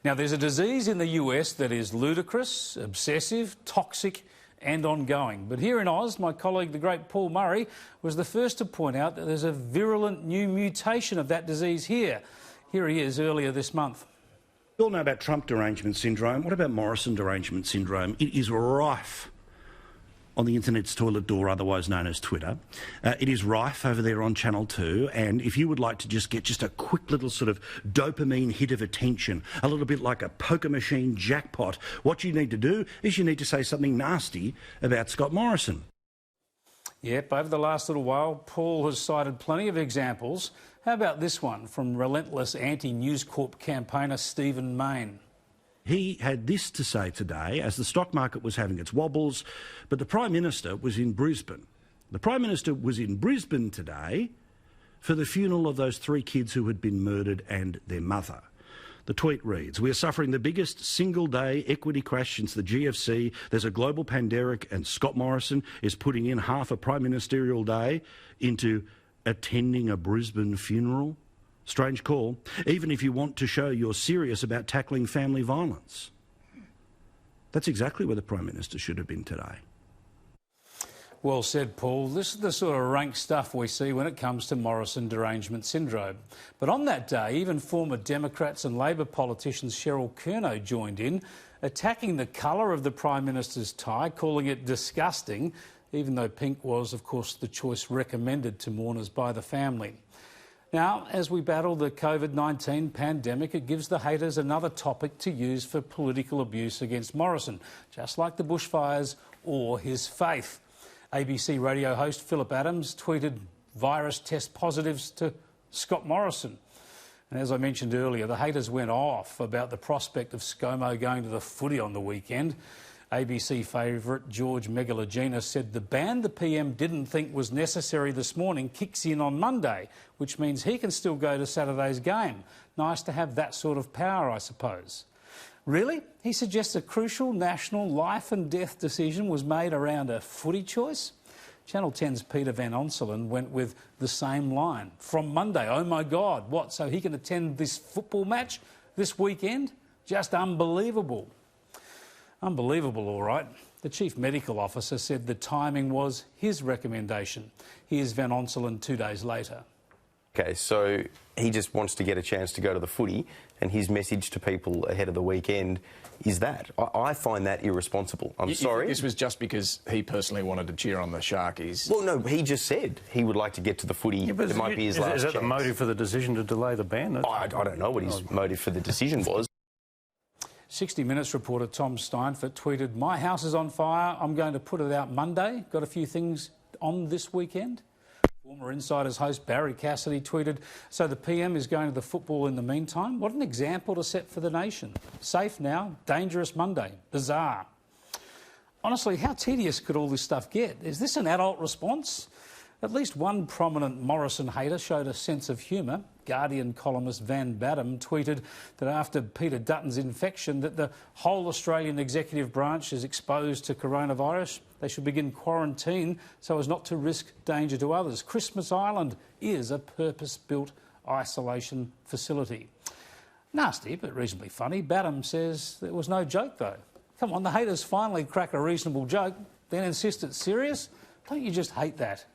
Now, there's a disease in the US that is ludicrous, obsessive, toxic and ongoing. But here in Oz, my colleague, the great Paul Murray, was the first to point out that there's a virulent new mutation of that disease here. Here he is earlier this month. We all know about Trump Derangement Syndrome. What about Morrison Derangement Syndrome? It is rife on the internet's toilet door, otherwise known as Twitter. It is rife over there on Channel 2, and if you would like to just get just a quick little sort of dopamine hit of attention, a little bit like a poker machine jackpot, what you need to do is you need to say something nasty about Scott Morrison. Yep, over the last little while, Paul has cited plenty of examples. How about this one from relentless anti-News Corp campaigner Stephen Mayne? He had this to say today as the stock market was having its wobbles, but the Prime Minister was in Brisbane. The Prime Minister was in Brisbane today for the funeral of those 3 kids who had been murdered and their mother. The tweet reads, "We are suffering the biggest single-day equity crash since the GFC. There's a global pandemic and Scott Morrison is putting in half a prime ministerial day into attending a Brisbane funeral. Strange call, even if you want to show you're serious about tackling family violence." That's exactly where the Prime Minister should have been today. Well said, Paul. This is the sort of rank stuff we see when it comes to Morrison Derangement Syndrome. But on that day, even former Democrats and Labor politicians Cheryl Kernot joined in, attacking the colour of the Prime Minister's tie, calling it disgusting, even though pink was, of course, the choice recommended to mourners by the family. Now, as we battle the COVID-19 pandemic, it gives the haters another topic to use for political abuse against Morrison, just like the bushfires or his faith. ABC radio host Philip Adams tweeted virus test positives to Scott Morrison. And as I mentioned earlier, the haters went off about the prospect of ScoMo going to the footy on the weekend. ABC favourite George Megalogenis said the ban the PM didn't think was necessary this morning kicks in on Monday, which means he can still go to Saturday's game. Nice to have that sort of power, I suppose. Really? He suggests a crucial national life and death decision was made around a footy choice? Channel 10's Peter Van Onselen went with the same line. From Monday, oh my God, what, so he can attend this football match this weekend? Just unbelievable. Unbelievable, all right. The Chief Medical Officer said the timing was his recommendation. Here's Van Onselen 2 days later. OK, so he just wants to get a chance to go to the footy, and his message to people ahead of the weekend is that. I find that irresponsible. I'm sorry. This was just because he personally wanted to cheer on the Sharkies. Well, no, he just said he would like to get to the footy. Yeah, it might be his last chance. Is that the motive for the decision to delay the ban? I don't know what his motive for the decision was. 60 Minutes reporter Tom Steinfort tweeted, "My house is on fire. I'm going to put it out Monday. Got a few things on this weekend." Former Insiders host Barry Cassidy tweeted, "So the PM is going to the football in the meantime? What an example to set for the nation. Safe now, dangerous Monday. Bizarre." Honestly, how tedious could all this stuff get? Is this an adult response? At least one prominent Morrison hater showed a sense of humour. Guardian columnist Van Badham tweeted that after Peter Dutton's infection that the whole Australian executive branch is exposed to coronavirus. They should begin quarantine so as not to risk danger to others. Christmas Island is a purpose-built isolation facility. Nasty, but reasonably funny. Badham says there was no joke, though. Come on, the haters finally crack a reasonable joke, then insist it's serious? Don't you just hate that?